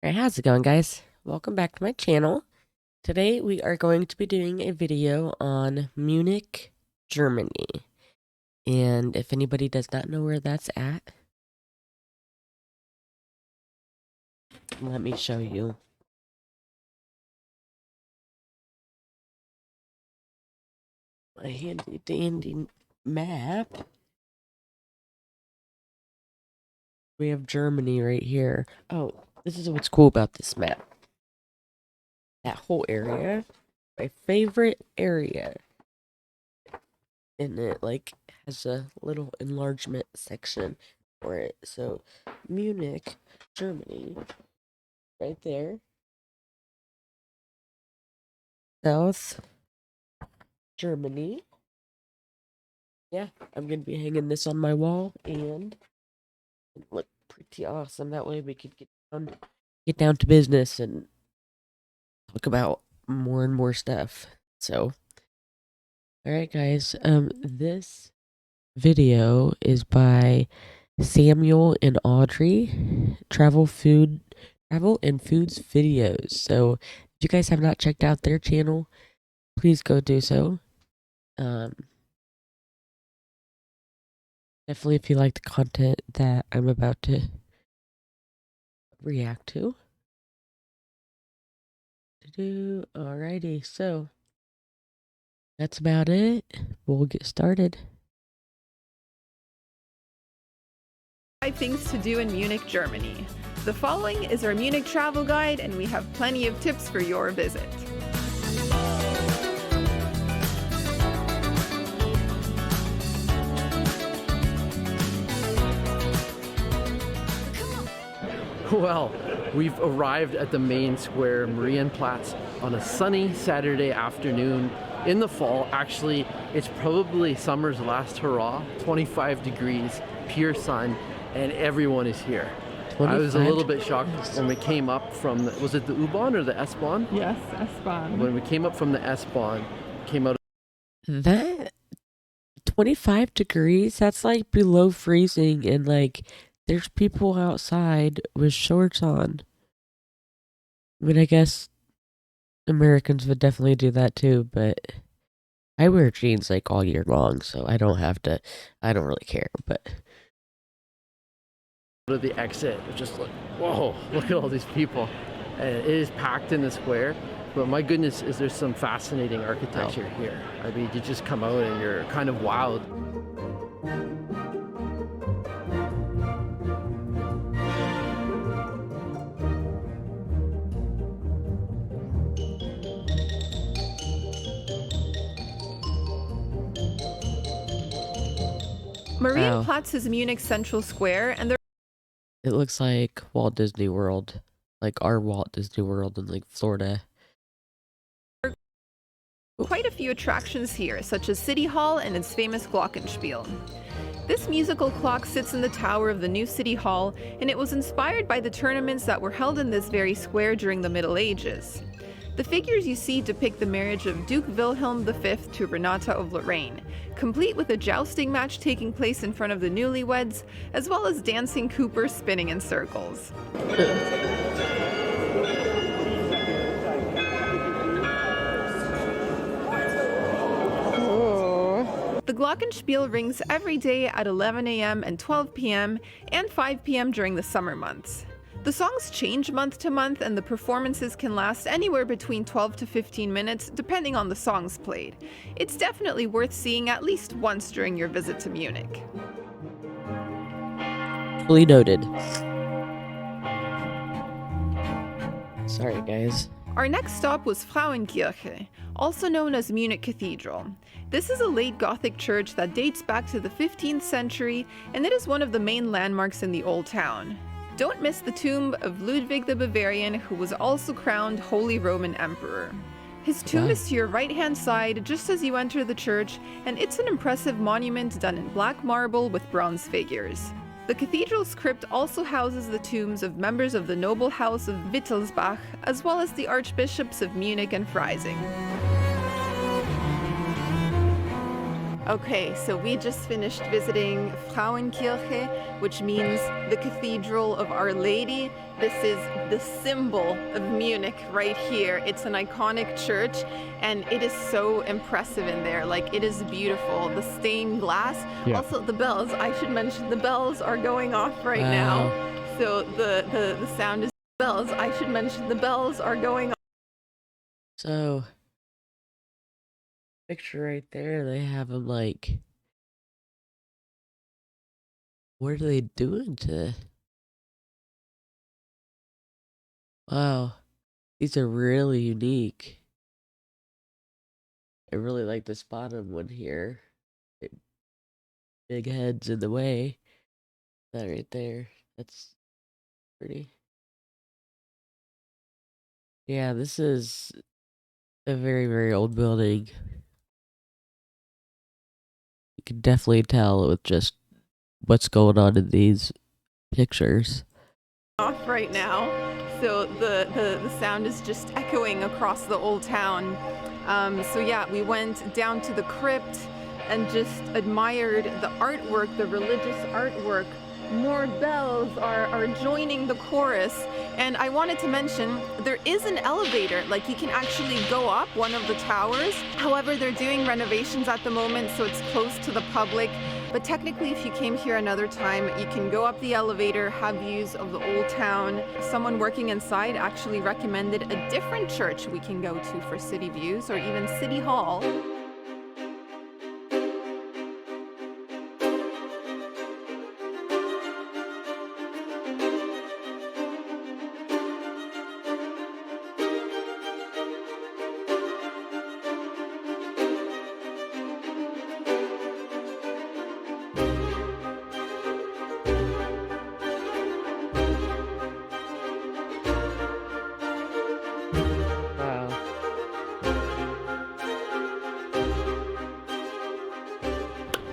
Alright, how's it going, guys? Welcome back to my channel. Today we are going to be doing a video on Munich, Germany. And if anybody does not know where that's at, let me show you. A handy dandy map. We have Germany right here. Oh, this is what's cool about this map. That whole area, my favorite area. And it has a little enlargement section for it. So Munich, Germany, right there. South Germany. Yeah, I'm gonna be hanging this on my wall and it look pretty awesome. That way we could get down to business and talk about more and more stuff. So, all right, guys. This video is by Samuel and Audrey, travel and foods videos. So, if you guys have not checked out their channel, please go do so. Definitely if you like the content that I'm about to react to. Alrighty, so that's about it. We'll get started. 5 things to do in Munich, Germany. The following is our Munich travel guide, and we have plenty of tips for your visit. Well, we've arrived at the main square, Marienplatz, on a sunny Saturday afternoon in the fall. Actually, it's probably summer's last hurrah, 25 degrees, pure sun, and everyone is here. I was a little bit shocked when we came up from, was it the U-Bahn or the S-Bahn? Yes, S-Bahn. When we came up from the S-Bahn, came out. That 25 degrees, that's like below freezing, and there's people outside with shorts on. I mean, I guess Americans would definitely do that too, but I wear jeans all year long, so I don't really care, but To the exit, just like, whoa, look at all these people. And it is packed in the square, but my goodness, is there some fascinating architecture here. I mean, you just come out and you're kind of wowed. Marienplatz is Munich's central square, and there it looks like Walt Disney World, like our Walt Disney World in Florida. are quite a few attractions here, such as City Hall and its famous Glockenspiel. This musical clock sits in the tower of the new City Hall, and it was inspired by the tournaments that were held in this very square during the Middle Ages. The figures you see depict the marriage of Duke Wilhelm V to Renata of Lorraine, complete with a jousting match taking place in front of the newlyweds, as well as dancing Cooper spinning in circles. The Glockenspiel rings every day at 11 a.m. and 12 p.m. and 5 p.m. during the summer months. The songs change month to month, and the performances can last anywhere between 12 to 15 minutes, depending on the songs played. It's definitely worth seeing at least once during your visit to Munich. Fully noted. Sorry, guys. Our next stop was Frauenkirche, also known as Munich Cathedral. This is a late Gothic church that dates back to the 15th century, and it is one of the main landmarks in the Old Town. Don't miss the tomb of Ludwig the Bavarian, who was also crowned Holy Roman Emperor. His tomb is to your right-hand side just as you enter the church, and it's an impressive monument done in black marble with bronze figures. The cathedral's crypt also houses the tombs of members of the noble house of Wittelsbach, as well as the archbishops of Munich and Freising. Okay, so we just finished visiting Frauenkirche, which means the Cathedral of Our Lady. This is the symbol of Munich right here. It's an iconic church, and it is so impressive in there. Like, it is beautiful. The stained glass. Yeah. Also, the bells. I should mention the bells are going off right Wow. now. So the sound is bells. I should mention the bells are going off. So, picture right there, they have them like, what are they doing to? Wow, these are really unique. I really like this bottom one here. Big heads in the way. That right there. That's pretty. Yeah, this is a very, very old building. You can definitely tell with just what's going on in these pictures. Off right now, so the sound is just echoing across the old town. So yeah, we went down to the crypt and just admired the artwork, the religious artwork. More bells are joining the chorus, and I wanted to mention there is an elevator, like you can actually go up one of the towers. However, they're doing renovations at the moment, so it's closed to the public. But technically, if you came here another time, you can go up the elevator, have views of the old town. Someone working inside actually recommended a different church we can go to for city views, or even City Hall. Wow.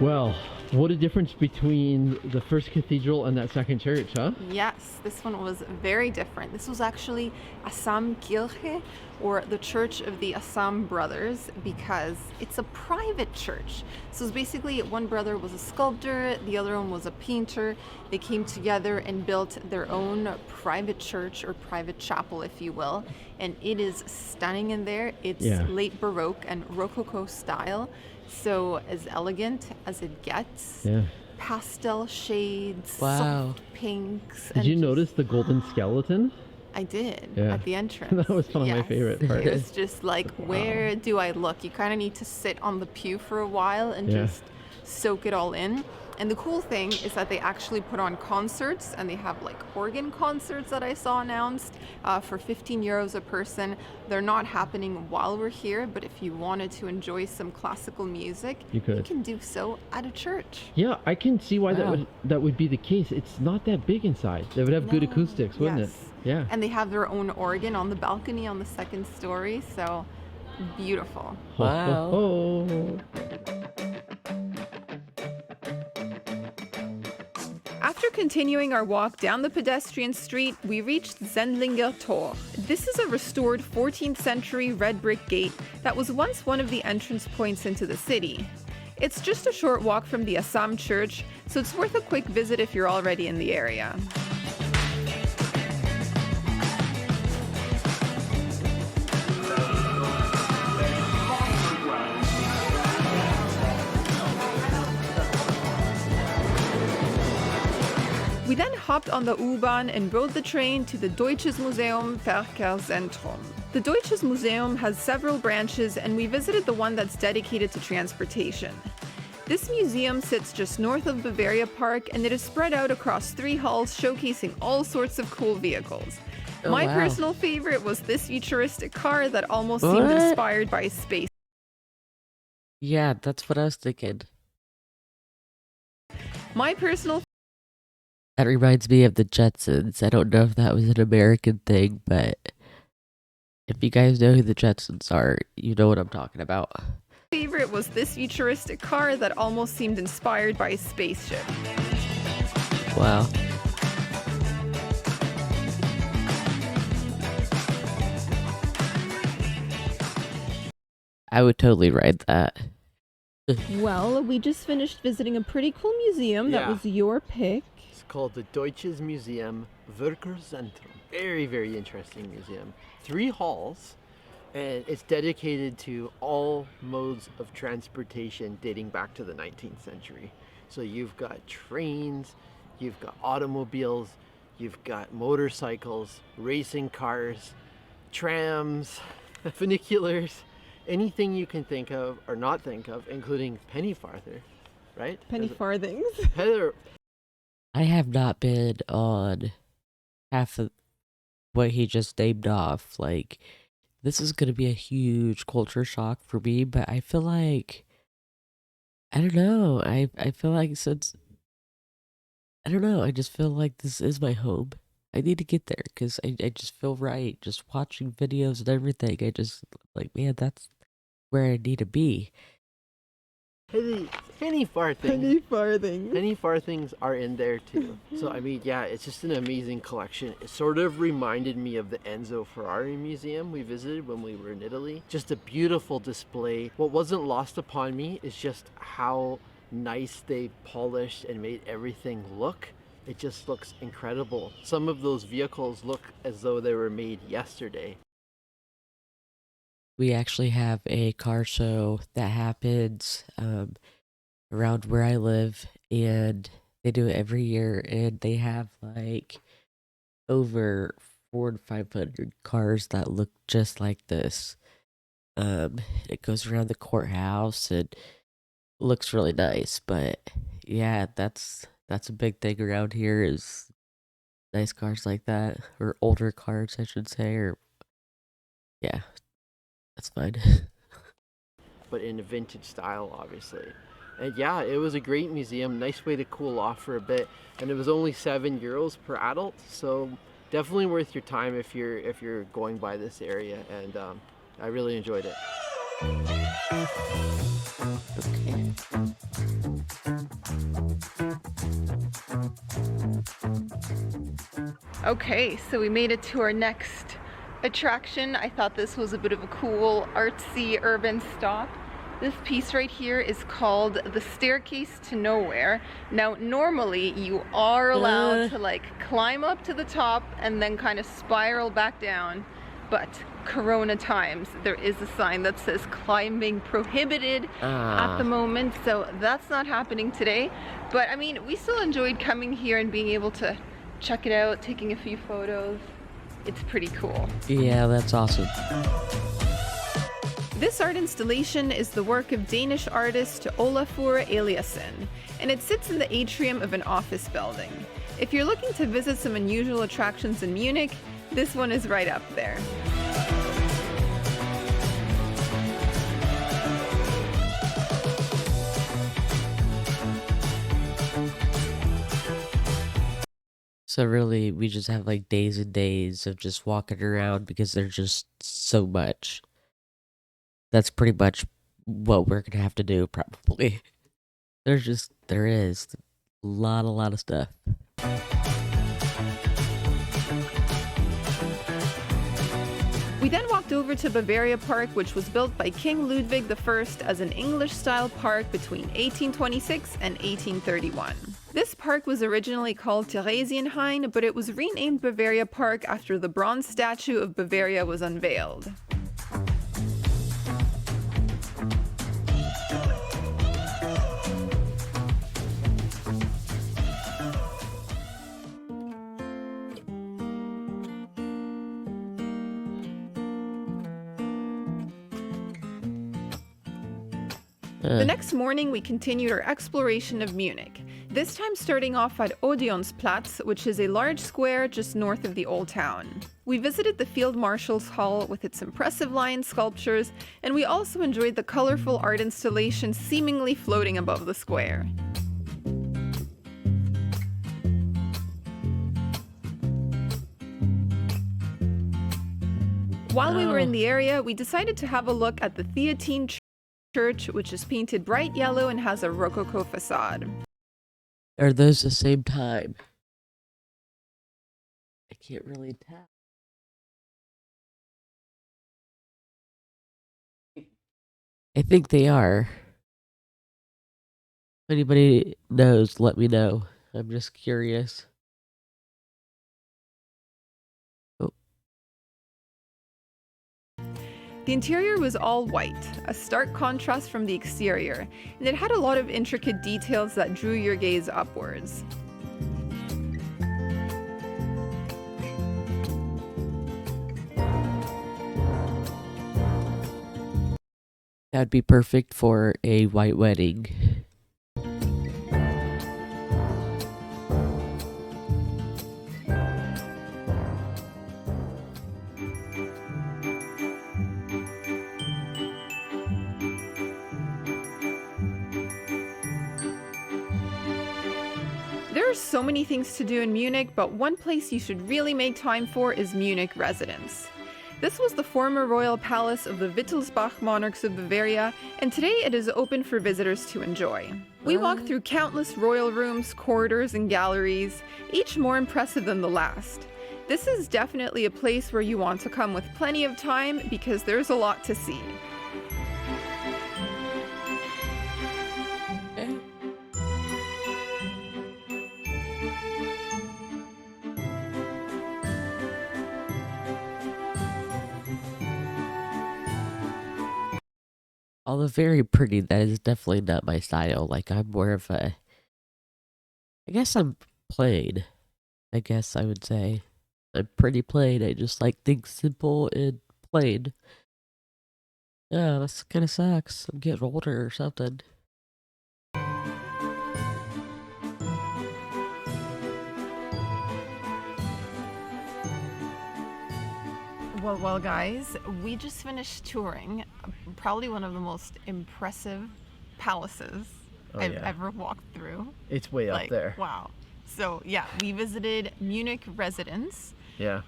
Well, what a difference between the first cathedral and that second church, huh? Yes, this one was very different. This was actually Assam Kirche, or the Church of the Assam Brothers, because it's a private church. So it's basically one brother was a sculptor, the other one was a painter. They came together and built their own private church, or private chapel, if you will. And it is stunning in there. It's late Baroque and Rococo style. So as elegant as it gets. Yeah. Pastel shades, Wow. soft pinks. Did you notice the golden skeleton? I did, Yeah. at the entrance. That was one of my favorite parts. It was just like, where do I look? You kind of need to sit on the pew for a while and just soak it all in. And the cool thing is that they actually put on concerts, and they have like organ concerts that I saw announced for 15 euros a person. They're not happening while we're here, but if you wanted to enjoy some classical music, You could. you can do so at a church. Yeah, I can see why Wow. that would be the case. It's not that big inside. They would have good No. acoustics, wouldn't Yes. it? Yeah. And they have their own organ on the balcony on the second story, so beautiful. Wow. Oh. After continuing our walk down the pedestrian street, we reached Zenlingar Tor. This is a restored 14th century red brick gate that was once one of the entrance points into the city. It's just a short walk from the Assam church, so it's worth a quick visit if you're already in the area. We then hopped on the U-Bahn and rode the train to the Deutsches Museum Verkehrszentrum. The Deutsches Museum has several branches, and we visited the one that's dedicated to transportation. This museum sits just north of Bavaria Park, and it is spread out across 3 halls showcasing all sorts of cool vehicles. Oh, My wow. personal favorite was this futuristic car that almost seemed What? inspired by space. Yeah, that's what I was thinking. My personal That reminds me of the Jetsons. I don't know if that was an American thing, but if you guys know who the Jetsons are, you know what I'm talking about. favorite was this futuristic car that almost seemed inspired by a spaceship. Wow. I would totally ride that. Well, we just finished visiting a pretty cool museum. That Yeah. was your pick. It's called the Deutsches Museum Werkerzentrum. Very, very interesting museum. 3 halls, and it's dedicated to all modes of transportation dating back to the 19th century. So you've got trains, you've got automobiles, you've got motorcycles, racing cars, trams, funiculars, anything you can think of or not think of, including penny farthers, right? Penny farthings. Heather, I have not been on half of what he just named off. Like, this is going to be a huge culture shock for me, but I feel like, I don't know. I feel like since, I don't know, I just feel like this is my home. I need to get there because I just feel right. Just watching videos and everything. I just, like, man, that's where I need to be. penny farthings. Penny farthings. Penny farthings are in there too. So I mean, yeah, it's just an amazing collection. It sort of reminded me of the Enzo Ferrari museum we visited when we were in Italy. Just a beautiful display. What wasn't lost upon me is just how nice they polished and made everything look. It just looks incredible. Some of those vehicles look as though they were made yesterday. We actually have a car show that happens around where I live, and they do it every year, and they have like over 400 to 500 cars that look just like this. It goes around the courthouse and looks really nice, but yeah, that's a big thing around here is nice cars like that, or older cars, I should say, or yeah, that's fine. But in a vintage style, obviously. And yeah, it was a great museum, nice way to cool off for a bit, and it was only €7 per adult, so definitely worth your time if you're going by this area, and I really enjoyed it. Okay, so we made it to our next attraction. I thought this was a bit of a cool, artsy, urban stop. This piece right here is called The Staircase to Nowhere. Now, normally you are allowed to like climb up to the top and then kind of spiral back down, but Corona times, there is a sign that says climbing prohibited at the moment, so that's not happening today. But I mean, we still enjoyed coming here and being able to check it out, taking a few photos. It's pretty cool. Yeah, that's awesome. This art installation is the work of Danish artist Olafur Eliasson, and it sits in the atrium of an office building. If you're looking to visit some unusual attractions in Munich, this one is right up there. So really, we just have like days and days of just walking around because there's just so much. That's pretty much what we're gonna have to do, probably. There is a lot of stuff. We then walked over to Bavaria Park, which was built by King Ludwig I as an English-style park between 1826 and 1831. This park was originally called Theresienhain, but it was renamed Bavaria Park after the bronze statue of Bavaria was unveiled. The next morning, we continued our exploration of Munich, this time starting off at Odeonplatz, which is a large square just north of the Old Town. We visited the Field Marshal's Hall with its impressive lion sculptures, and we also enjoyed the colorful art installation seemingly floating above the square. While we were in the area, we decided to have a look at the Theatine Church, which is painted bright yellow and has a Rococo facade. Are those the same time? I can't really tell. I think they are. If anybody knows, let me know. I'm just curious. Oh, The interior was all white, a stark contrast from the exterior, and it had a lot of intricate details that drew your gaze upwards. that'd be perfect for a white wedding. There are so many things to do in Munich, but one place you should really make time for is Munich Residents. This was the former royal palace of the Wittelsbach monarchs of Bavaria, and today it is open for visitors to enjoy. We walked through countless royal rooms, corridors, and galleries, each more impressive than the last. This is definitely a place where you want to come with plenty of time because there's a lot to see. Okay. Although very pretty, that is definitely not my style. Like, I'm more of a. I guess I'm plain. I guess I would say. I'm pretty plain. I just like things simple and plain. Yeah, this kind of sucks. I'm getting older or something. Well, guys, we just finished touring probably one of the most impressive palaces I've ever walked through. It's way up there. Wow. So, yeah, we visited Munich Residents. Yeah.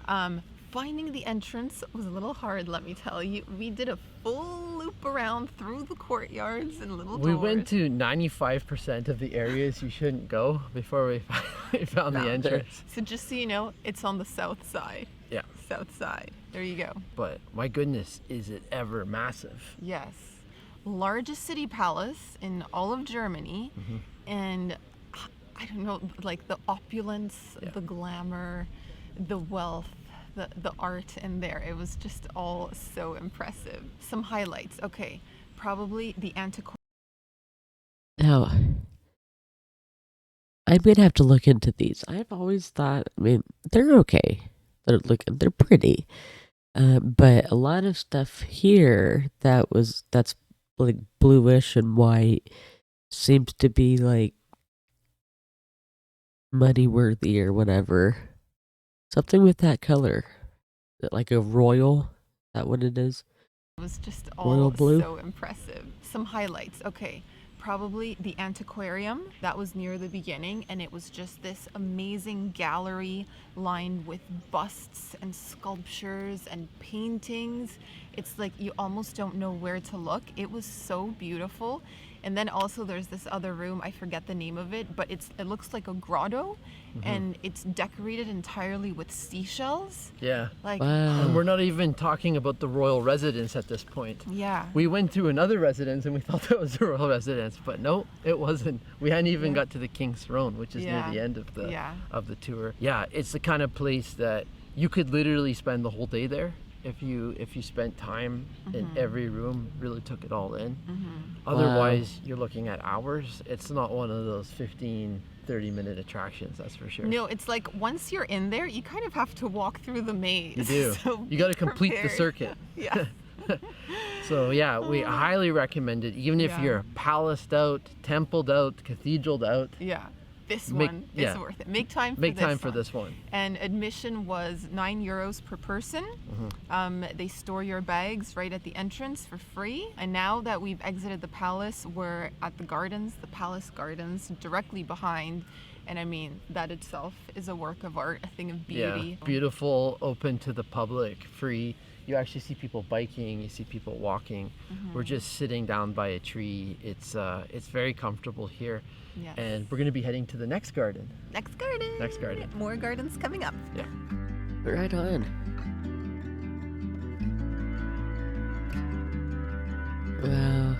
Finding the entrance was a little hard, let me tell you. We did a full loop around through the courtyards and little doors. We went to 95% of the areas you shouldn't go before we found the entrance. So just so you know, it's on the south side. Yeah. South side. There you go. But my goodness, is it ever massive? Yes. Largest city palace in all of Germany. Mm-hmm. And I don't know, like the opulence, the glamour, the wealth, the art in there. It was just all so impressive. Some highlights. Okay. Probably the antiquarian. Now, I'm gonna have to look into these. I've always thought, I mean, they're okay. They're pretty. But a lot of stuff here that's like bluish and white seems to be like money worthy or whatever. Something with that color. Is it like a royal? Is that what it is? It was just Royal all blue? so impressive. Some highlights. Okay. Probably the antiquarium. That was near the beginning, and it was just this amazing gallery lined with busts and sculptures and paintings. It's like you almost don't know where to look. It was so beautiful. And then also there's this other room, I forget the name of it, but it looks like a grotto, and it's decorated entirely with seashells. Yeah. Like, Wow. And we're not even talking about the royal residence at this point. yeah. We went to another residence and we thought that was the royal residence, but no, it wasn't. We hadn't even got to the king's throne, which is near the end of the tour. Yeah, it's the kind of place that you could literally spend the whole day there if you spent time in every room, really took it all in. Otherwise, you're looking at hours. It's not one of those 15, 30-minute attractions, that's for sure. No, it's like once you're in there, you kind of have to walk through the maze. You do. So You got to be complete the prepared. circuit. Yeah. So yeah, we highly recommend it, even if you're palaced out, templed out, cathedraled out. Yeah. This Make- one yeah. is worth it. Make time for Make this time for one. this one. And admission was €9 per person. They store your bags right at the entrance for free. And now that we've exited the palace, we're at the gardens, the palace gardens, directly behind. And I mean, that itself is a work of art, a thing of beauty. Yeah, beautiful, open to the public, free. You actually see people biking, you see people walking. We're just sitting down by a tree. It's very comfortable here. Yes. And we're going to be heading to the next garden. Next garden. Next garden. More gardens coming up. Yeah. Right on. Wow.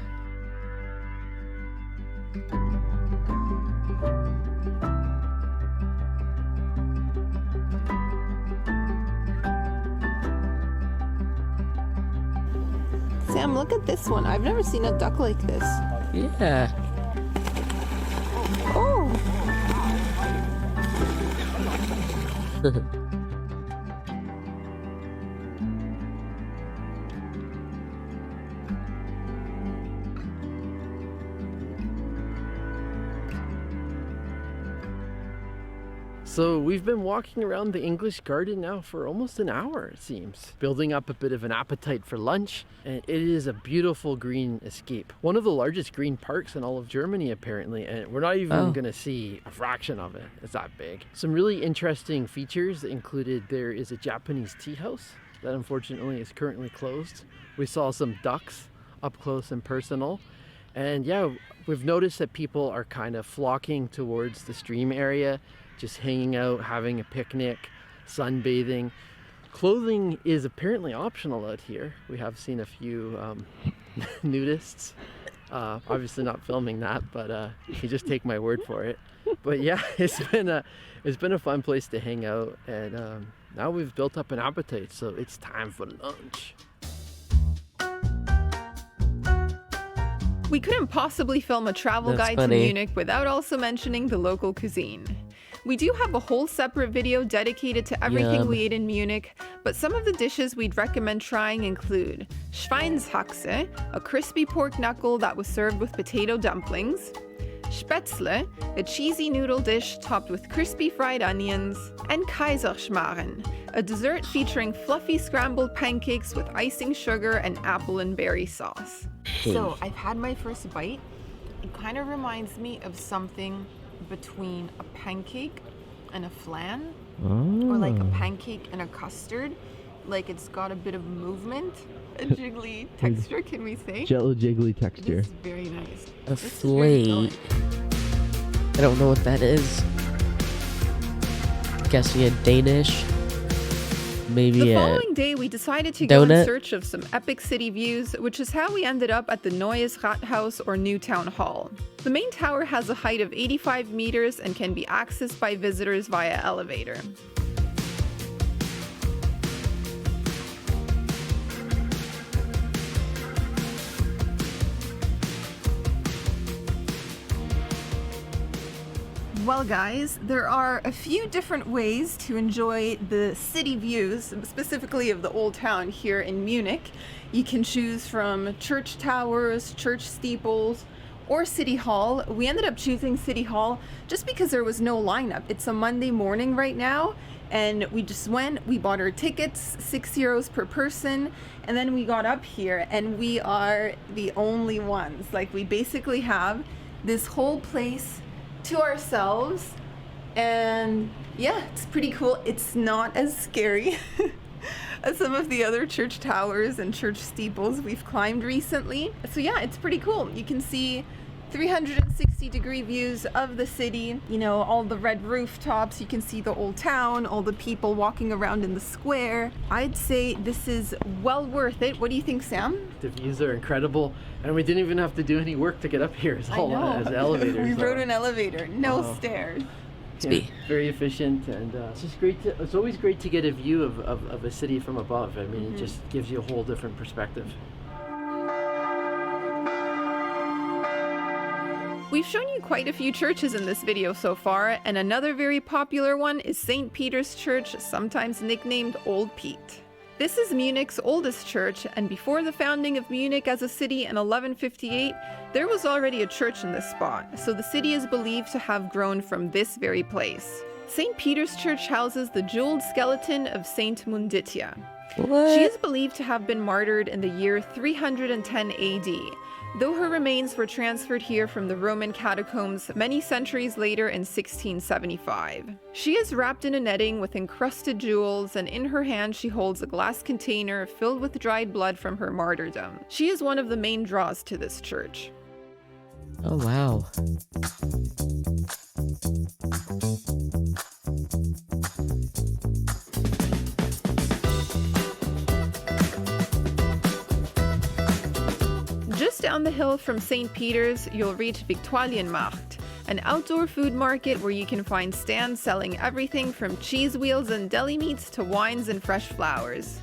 Sam, look at this one. I've never seen a duck like this. Yeah. Oh! So we've been walking around the English Garden now for almost an hour, it seems, building up a bit of an appetite for lunch, and it is a beautiful green escape. One of the largest green parks in all of Germany, apparently, and we're not even going to see a fraction of it. It's that big. Some really interesting features included there is a Japanese tea house that unfortunately is currently closed. We saw some ducks up close and personal. And yeah, we've noticed that people are kind of flocking towards the stream area, just hanging out, having a picnic, sunbathing. Clothing is apparently optional out here. We have seen a few nudists. Obviously not filming that, but you just take my word for it. But yeah, it's been a fun place to hang out, and now we've built up an appetite, so it's time for lunch. We couldn't possibly film a travel That's guide funny. to Munich without also mentioning the local cuisine. We do have a whole separate video dedicated to everything Yum. we ate in Munich, but some of the dishes we'd recommend trying include Schweinshaxe, a crispy pork knuckle that was served with potato dumplings, Spätzle, a cheesy noodle dish topped with crispy fried onions, and Kaiserschmarren, a dessert featuring fluffy scrambled pancakes with icing sugar and apple and berry sauce. So I've had my first bite. It kind of reminds me of something between a pancake and a flan, or like a pancake and a custard. Like it's got a bit of movement, a jiggly texture, can we say? Jello jiggly It texture. is very nice. A This is very flake. good. I don't know what that is. Guessing a Danish. Maybe The a following day, we decided to go in donut? search of some epic city views, which is how we ended up at the Neues Rathaus or New Town Hall. The main tower has a height of 85 meters and can be accessed by visitors via elevator. Well guys, there are a few different ways to enjoy the city views, specifically of the old town here in Munich. You can choose from church towers, church steeples, or City Hall. We ended up choosing City Hall just because there was no lineup. It's a Monday morning right now, and we just went, we bought our tickets, €6 per person, and then we got up here, and we are the only ones. Like, we basically have this whole place to ourselves, and yeah, it's pretty cool. It's not as scary as some of the other church towers and church steeples we've climbed recently. So yeah, it's pretty cool. You can see 360-degree views of the city, you know, all the red rooftops. You can see the old town, all the people walking around in the square. I'd say this is well worth it. What do you think, Sam? The views are incredible, and we didn't even have to do any work to get up here. It's all as elevators. We so, rode an elevator, no Wow. stairs. yeah, very efficient, and it's just great. It's always great to get a view of a city from above. I mean, it just gives you a whole different perspective. We've shown you quite a few churches in this video so far, and another very popular one is St. Peter's Church, sometimes nicknamed Old Pete. This is Munich's oldest church, and before the founding of Munich as a city in 1158, there was already a church in this spot, so the city is believed to have grown from this very place. St. Peter's Church houses the jeweled skeleton of Saint Munditia. what? She is believed to have been martyred in the year 310 AD, though her remains were transferred here from the Roman catacombs many centuries later in 1675. She is wrapped in a netting with encrusted jewels, and in her hand she holds a glass container filled with dried blood from her martyrdom. She is one of the main draws to this church. Oh wow. Just down the hill from St. Peter's, you'll reach Viktualienmarkt, an outdoor food market where you can find stands selling everything from cheese wheels and deli meats to wines and fresh flowers.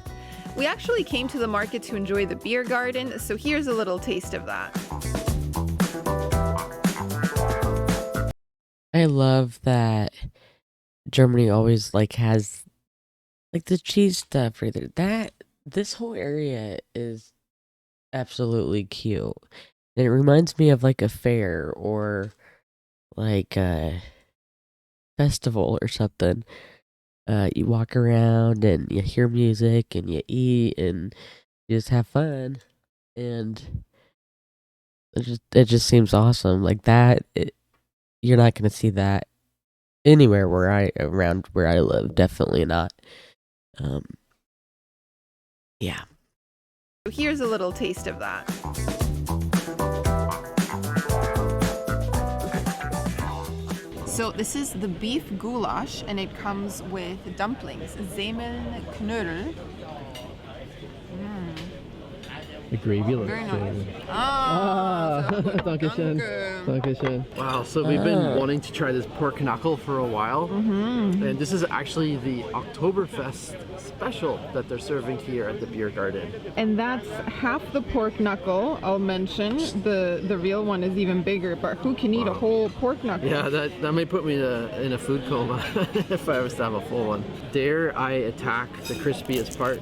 We actually came to the market to enjoy the beer garden, so here's a little taste of that. I love that Germany always has the cheese stuff right there. This whole area is absolutely cute. And it reminds me of a fair or a festival or something. You walk around and you hear music and you eat and you just have fun. And it just seems awesome. You're not gonna see that anywhere around where I live. Definitely not. Yeah. So here's a little taste of that. So this is the beef goulash, and it comes with dumplings, Semmeln, Knödel. The gravy looks Very good. nice. Dankeschön. Dankeschön. Wow, so we've been wanting to try this pork knuckle for a while. And this is actually the Oktoberfest special that they're serving here at the beer garden. And that's half the pork knuckle, I'll mention. The real one is even bigger, but who can eat a whole pork knuckle? Yeah, that may put me in a food coma if I was to have a full one. Dare I attack the crispiest part?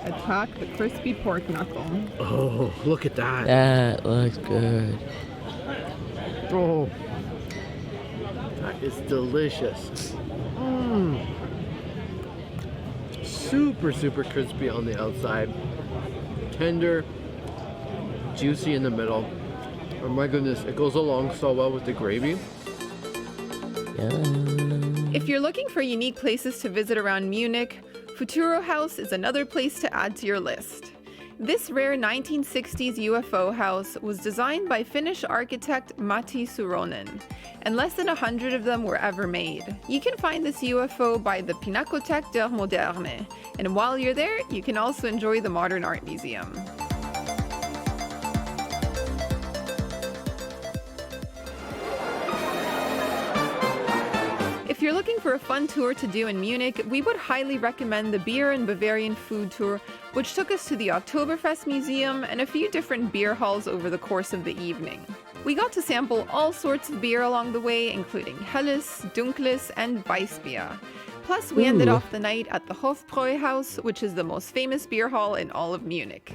Attack the crispy pork knuckle. Oh, look at that. That looks good. Oh, that is delicious. Super, super crispy on the outside. Tender, juicy in the middle. Oh my goodness, it goes along so well with the gravy. Yeah. If you're looking for unique places to visit around Munich, UFO House is another place to add to your list. This rare 1960s UFO house was designed by Finnish architect Matti Suronen, and less than 100 of them were ever made. You can find this UFO by the Pinakothek der Moderne, and while you're there, you can also enjoy the Modern Art Museum. If you're looking for a fun tour to do in Munich, we would highly recommend the Beer and Bavarian Food Tour, which took us to the Oktoberfest Museum and a few different beer halls over the course of the evening. We got to sample all sorts of beer along the way, including Helles, Dunkles, and Weissbier. Plus, we ended off the night at the Hofbräuhaus, which is the most famous beer hall in all of Munich.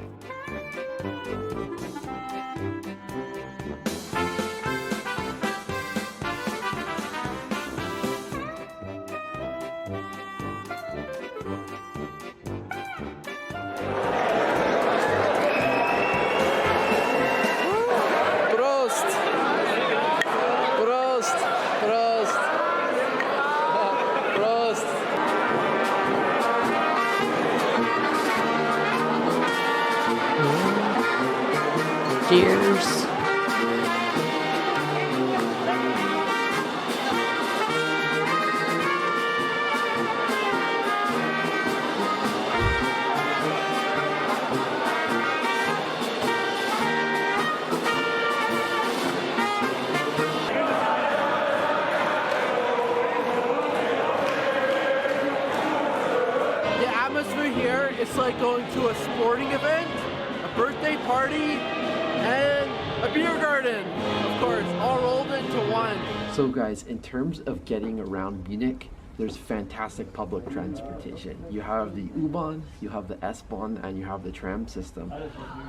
Cheers. The atmosphere here, it's like going to a sporting event, a birthday party, and a beer garden, of course, all rolled into one. So guys, in terms of getting around Munich, there's fantastic public transportation. You have the U-Bahn, you have the S-Bahn, and you have the tram system.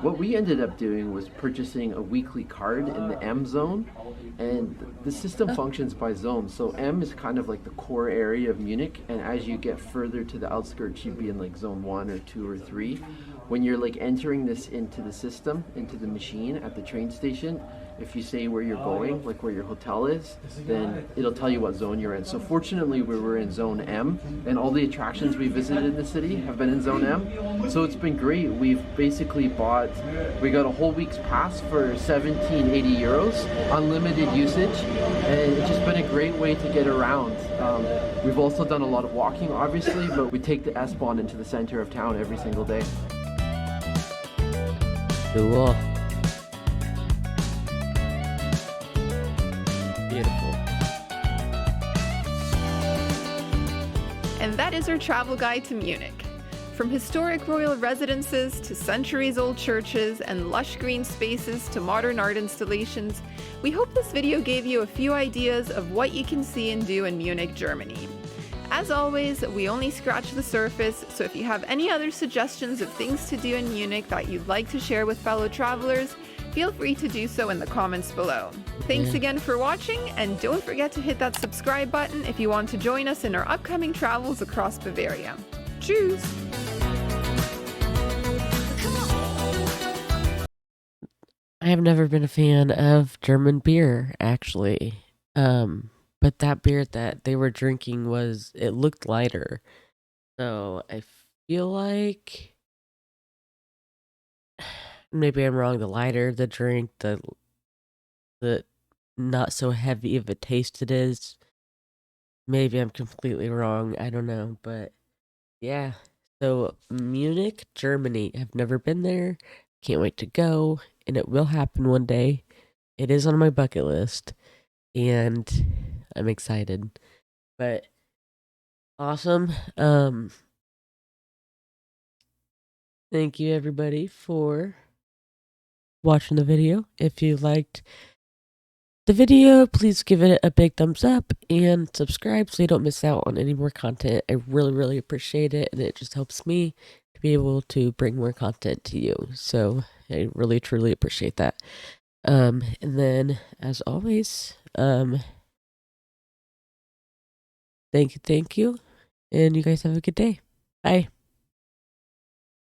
What we ended up doing was purchasing a weekly card in the M zone, and the system functions by zone. So M is kind of like the core area of Munich, and as you get further to the outskirts, you'd be in like zone 1 or 2 or 3. When you're like entering this into the system, into the machine at the train station, if you say where you're going, like where your hotel is, then it'll tell you what zone you're in. So fortunately, we were in zone M, and all the attractions we visited in the city have been in zone M. So it's been great. We've basically we got a whole week's pass for 1780 euros, unlimited usage, and it's just been a great way to get around. We've also done a lot of walking, obviously, but we take the S-Bahn into the center of town every single day. Cool. Beautiful. And that is our travel guide to Munich. From historic royal residences to centuries-old churches and lush green spaces to modern art installations, we hope this video gave you a few ideas of what you can see and do in Munich, Germany. As always, we only scratch the surface, so if you have any other suggestions of things to do in Munich that you'd like to share with fellow travelers, feel free to do so in the comments below. Thanks again for watching, and don't forget to hit that subscribe button if you want to join us in our upcoming travels across Bavaria. Tschüss! I have never been a fan of German beer, actually. But that beer that they were drinking it looked lighter. So I feel like maybe I'm wrong. The lighter the drink, the not so heavy of a taste it is. Maybe I'm completely wrong. I don't know. But yeah. So Munich, Germany. I've never been there. Can't wait to go. And it will happen one day. It is on my bucket list. And I'm excited. But awesome. Thank you everybody for watching the video. If you liked the video, please give it a big thumbs up and subscribe so you don't miss out on any more content. I really, really appreciate it, and it just helps me to be able to bring more content to you. So I really, truly appreciate that. And then, as always, thank you, and you guys have a good day. Bye.